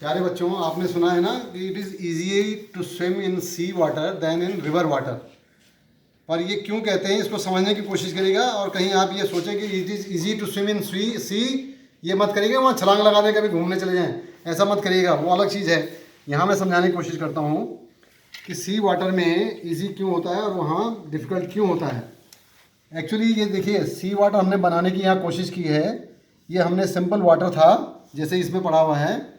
प्यारे बच्चों, आपने सुना है ना कि it is easy to swim in sea water then in river water. पर ये क्यों कहते हैं, इसको समझने की कोशिश करिएगा। और कहीं आप ये सोचें कि it is easy to swim in sea, ये मत करिएगा वहाँ छलांग लगा दे कभी घूमने चले जाएं, ऐसा मत करिएगा, वो अलग चीज़ है। यहाँ मैं समझाने की कोशिश करता हूँ कि सी वाटर में ईजी क्यों होता है और वहाँ डिफ़िकल्ट क्यों होता है। एक्चुअली ये देखिए, सी वाटर हमने बनाने की यहाँ कोशिश की है। ये हमने सिंपल वाटर था, जैसे इसमें पड़ा हुआ है,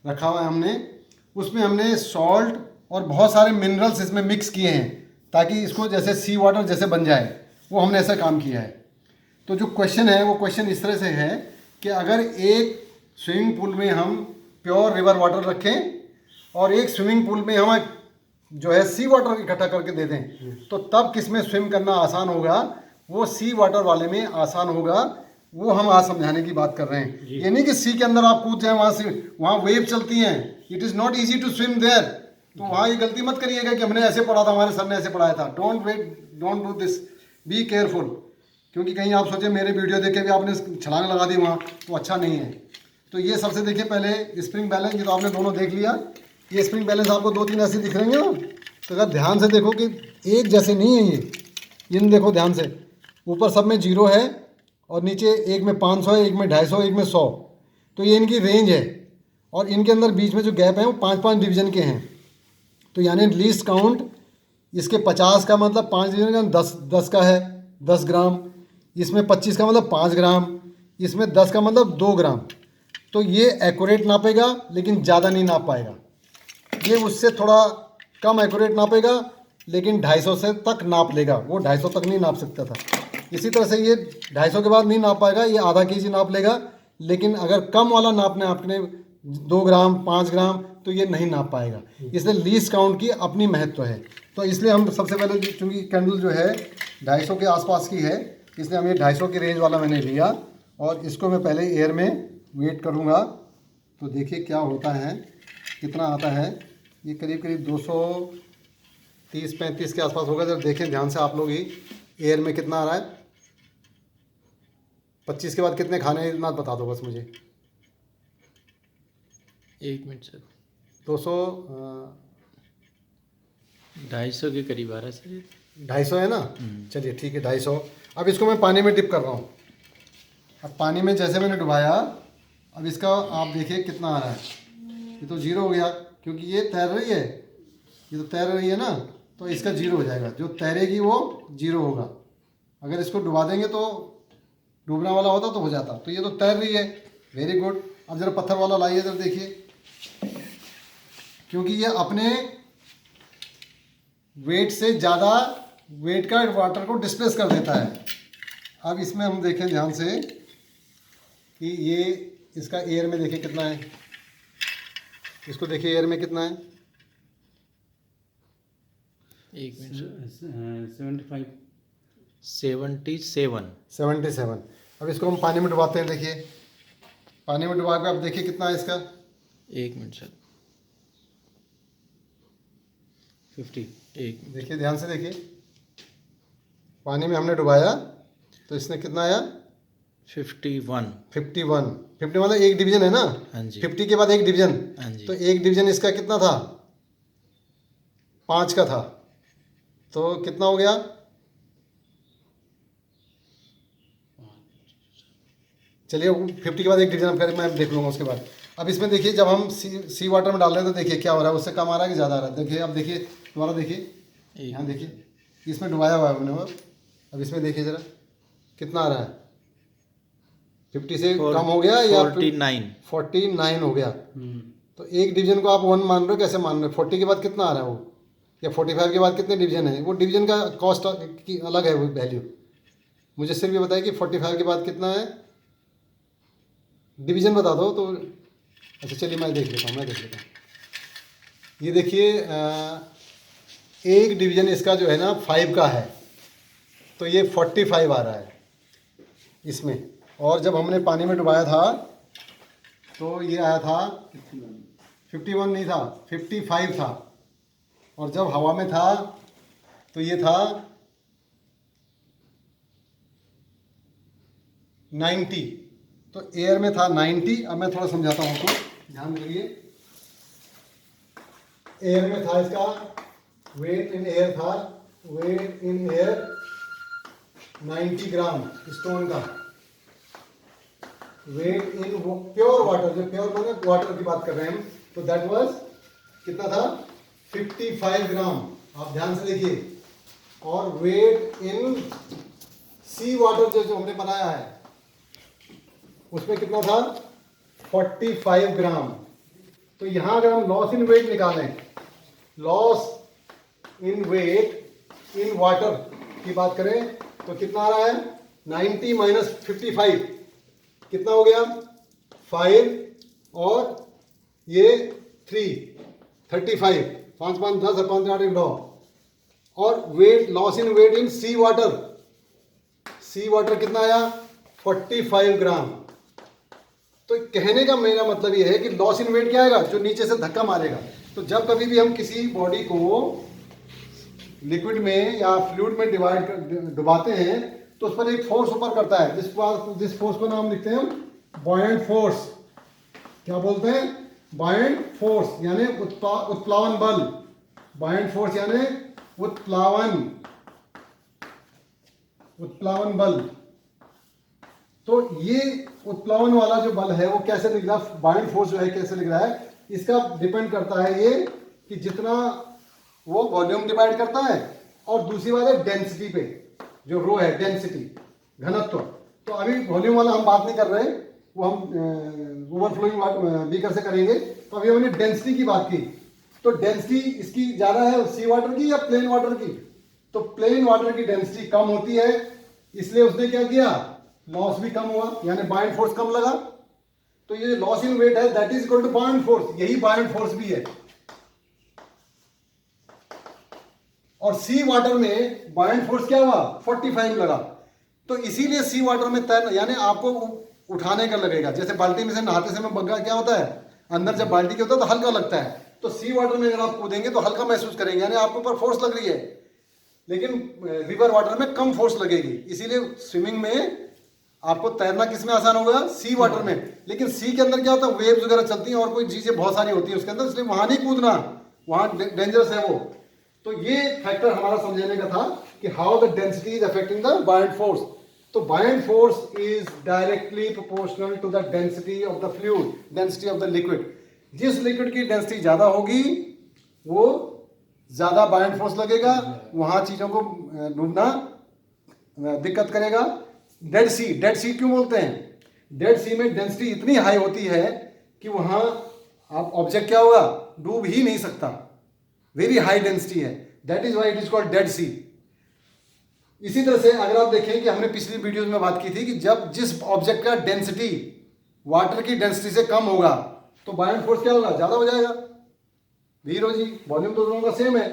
रखा हुआ है हमने, उसमें हमने सॉल्ट और बहुत सारे मिनरल्स इसमें मिक्स किए हैं ताकि इसको जैसे सी वाटर जैसे बन जाए, वो हमने ऐसा काम किया है। तो जो क्वेश्चन है वो क्वेश्चन इस तरह से है कि अगर एक स्विमिंग पूल में हम प्योर रिवर वाटर रखें और एक स्विमिंग पूल में हम जो है सी वाटर इकट्ठा करके दे दें, तो तब किस में स्विम करना आसान होगा? वो सी वाटर वाले में आसान होगा। वो हम आज समझाने की बात कर रहे हैं। ये नहीं कि सी के अंदर आप कूद जाए, वहाँ से वहाँ वेव चलती हैं, it is not easy to swim there. तो वहाँ ये गलती मत करिएगा कि हमने ऐसे पढ़ा था, हमारे सर ने ऐसे पढ़ाया था। Don't do this, be careful. क्योंकि कहीं आप सोचे मेरे वीडियो देख के भी आपने छलांग लगा दी वहाँ, तो अच्छा नहीं है। तो ये सबसे देखिए पहले स्प्रिंग बैलेंस, ये तो आपने दोनों देख लिया। ये स्प्रिंग बैलेंस आपको 2-3 ऐसे दिख रहे हैं ना, तो अगर ध्यान से देखो कि एक जैसे नहीं है ये देखो ध्यान से, ऊपर सब में 0 है और नीचे एक में 500 है, एक में 250, एक में 100। तो ये इनकी रेंज है और इनके अंदर बीच में जो गैप है वो 5-5 डिवीजन के हैं। तो यानी लीस्ट काउंट इसके 50 का मतलब 5 डिवीजन का 10 का है 10 ग्राम, इसमें 25 का मतलब 5 ग्राम, इसमें 10 का मतलब 2 ग्राम। तो ये एक्यूरेट नापेगा लेकिन ज़्यादा नहीं नाप पाएगा। ये उससे थोड़ा कम एक्यूरेट नापेगा लेकिन 250 से तक नाप लेगा, वो 250 तक नहीं नाप सकता था। इसी तरह से ये 250 के बाद नहीं नाप पाएगा, ये आधा केजी नाप लेगा। लेकिन अगर कम वाला नापने आपने 2 ग्राम 5 ग्राम, तो ये नहीं नाप पाएगा। इसलिए लीस्ट काउंट की अपनी महत्व है। तो इसलिए हम सबसे पहले, चूँकि कैंडल जो है 250 के आसपास की है, इसलिए हम ये 250 की रेंज वाला मैंने लिया और इसको मैं पहले एयर में वेट करूँगा। तो देखिए क्या होता है, कितना आता है। ये करीब करीब 230-35 के आसपास होगा। जब देखें ध्यान से आप लोग ही, एयर में कितना आ रहा है। 25 के बाद कितने खाने हैं, इतना बता दो बस मुझे। 1 मिनट सर। 200 250 के करीब आ रहा है सर ये। 250 है ना, चलिए ठीक है 250। अब इसको मैं पानी में डिप कर रहा हूँ। अब पानी में जैसे मैंने डुबाया, अब इसका आप देखिए कितना आ रहा है। ये तो 0 हो गया क्योंकि ये तैर रही है, ये तो तैर रही है ना, तो इसका 0 हो जाएगा। जो तैरेगी वो 0 होगा। अगर इसको डुबा देंगे तो डूबने वाला होता तो हो जाता। तो ये तो तैर रही है, वेरी गुड। अब जरा पत्थर वाला लाइए, जरा देखिए, क्योंकि ये अपने वेट से ज़्यादा वेट का वाटर को डिस्प्लेस कर देता है। अब इसमें हम देखें ध्यान से कि ये इसका एयर में देखिए कितना है, इसको देखिए एयर में कितना है। 1 मिनट सर। 77। अब इसको हम पानी में डुबाते हैं। देखिए पानी में डुबा के अब देखिए कितना है इसका। 1 मिनट सर। 50। 1 मिनट। देखिए ध्यान से देखिए, पानी में हमने डुबाया तो इसने कितना आया, 51। 51 मतलब एक डिवीजन है ना। हाँ जी। 50 के बाद एक डिवीजन, हाँ जी। तो एक डिवीजन इसका कितना था, 5 का था। तो कितना हो गया, चलिए 50 के बाद एक डिवीजन, फिर मैं देख लूँगा उसके बाद। अब इसमें देखिए जब हम सी वाटर में डाल रहे हैं तो देखिए क्या हो रहा है, उससे कम आ रहा है कि ज़्यादा आ रहा है। देखिए अब देखिए दोबारा देखिए, यहाँ देखिए इसमें डुबाया हुआ है हमने। अब इसमें देखिए ज़रा कितना आ रहा है, 50 से कम हो गया या 49 हो गया। तो एक डिवीजन को आप 1 मान रहे हो, कैसे मान रहे हो? 40 के बाद कितना आ रहा है वो, या 45 के बाद कितने डिवीजन है? वो डिवीजन का कॉस्ट की अलग है वो वैल्यू। मुझे सिर्फ ये बताइए कि 45 के बाद कितना है, डिवीजन बता दो तो। अच्छा चलिए मैं देख लेता हूँ। ये देखिए एक डिवीजन इसका जो है ना 5 का है, तो ये 45 आ रहा है इसमें। और जब हमने पानी में डुबाया था तो ये आया था 51 नहीं था, 55 था। और जब हवा में था तो ये था 90। तो एयर में था 90। अब मैं थोड़ा समझाता हूँ आपको, ध्यान दीजिए। एयर में था इसका, वेट इन एयर था, weight in air 90 gram stone का। वेट इन प्योर वाटर, जो प्योर माने वाटर की बात कर रहे हैं हम, तो दैट वाज कितना था 55 ग्राम, आप ध्यान से देखिए। और वेट इन सी वाटर जो हमने बनाया है उसमें कितना था 45 ग्राम। तो यहां अगर हम लॉस इन वेट निकालें, loss in weight in water की बात करें तो कितना आ रहा है 90 माइनस 55 कितना हो गया 5 और ये 35 5 5 10 5 8 9। और weight loss in weight in sea water कितना आया 45 ग्राम। तो कहने का मेरा मतलब ये है कि लॉस इन वेट क्या आएगा, जो नीचे से धक्का मारेगा। तो जब कभी भी हम किसी बॉडी को लिक्विड में या फ्लूइड में डुबाते हैं तो उस पर एक फोर्स ऊपर करता है, जिस फोर्स को नाम लिखते हैं हम बॉयंट फोर्स। क्या बोलते हैं बॉयंट फोर्स, यानी उत्प्लावन बल। बॉयंट फोर्स यानी उत्प्लावन बल। तो ये उत्प्लावन वाला जो बल है वो कैसे लिख रहा है, बाइंड फोर्स जो है कैसे लिख रहा है, इसका डिपेंड करता है ये कि जितना वो वॉल्यूम डिवाइड करता है, और दूसरी बात है डेंसिटी पे, जो रो है डेंसिटी घनत्व। तो अभी वॉल्यूम वाला हम बात नहीं कर रहे, वो हम ओवरफ्लोइंग बीकर से करेंगे। तो अभी हमने डेंसिटी की बात की, तो डेंसिटी इसकी ज़्यादा है सी वाटर की या प्लेन वाटर की, तो प्लेन वाटर की डेंसिटी कम होती है, इसलिए उसने क्या किया लॉस भी कम हुआ, यानी बाइंड फोर्स कम लगा। तो ये लॉस इन वेट है that is equal to buoyant force, यही बाइंड फोर्स भी है। और सी वाटर में बाइंड फोर्स क्या हुआ 45 लगा। तो इसीलिए सी वाटर में तैरना यानी आपको उठाने का लगेगा, जैसे बाल्टी में से नहाते समय बंगा क्या होता है अंदर जब बाल्टी के होता है तो हल्का लगता है, तो सी वाटर में अगर आप कूदेंगे तो हल्का महसूस करेंगे, यानी आपके ऊपर फोर्स लग रही है। लेकिन रिवर वाटर में कम फोर्स लगेगी, इसीलिए स्विमिंग में आपको तैरना किस में आसान होगा सी वाटर में। लेकिन सी के अंदर क्या होता है वेव्स वगैरह चलती हैं और कोई चीजें बहुत सारी होती हैं उसके अंदर, इसलिए वहां नहीं कूदना, वहां डेंजरस है वो। तो ये फैक्टर हमारा समझने का था कि how the density is affecting the buoyant force. तो buoyant force is directly proportional to the density of the fluid, density of the liquid. जिस लिक्विड की डेंसिटी ज्यादा होगी वो ज्यादा बायंट फोर्स लगेगा, वहां चीजों को डूबना दिक्कत करेगा। डेड सी क्यों बोलते हैं, डेड सी में डेंसिटी इतनी हाई होती है कि वहां आप ऑब्जेक्ट क्या होगा डूब ही नहीं सकता, वेरी हाई डेंसिटी है, that is why it is called Dead Sea. इसी तरह से अगर आप देखें कि हमने पिछली वीडियोस में बात की थी कि जब जिस ऑब्जेक्ट का डेंसिटी वाटर की डेंसिटी से कम होगा तो बायंट फोर्स क्या होगा ज्यादा हो जाएगा। वीरो जी वॉल्यूम तो दोनों का सेम है,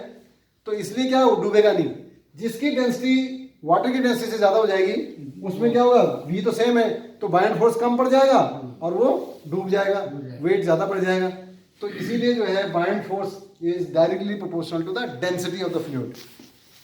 तो इसलिए क्या वो डूबेगा नहीं। जिसकी डेंसिटी वाटर की डेंसिटी से ज्यादा हो जाएगी उसमें क्या होगा वी तो सेम है, तो बायंट फोर्स कम पड़ जाएगा और वो डूब जाएगा, वेट ज्यादा पड़ जाएगा। तो इसीलिए जो है buoyant force is directly proportional to the density of the fluid.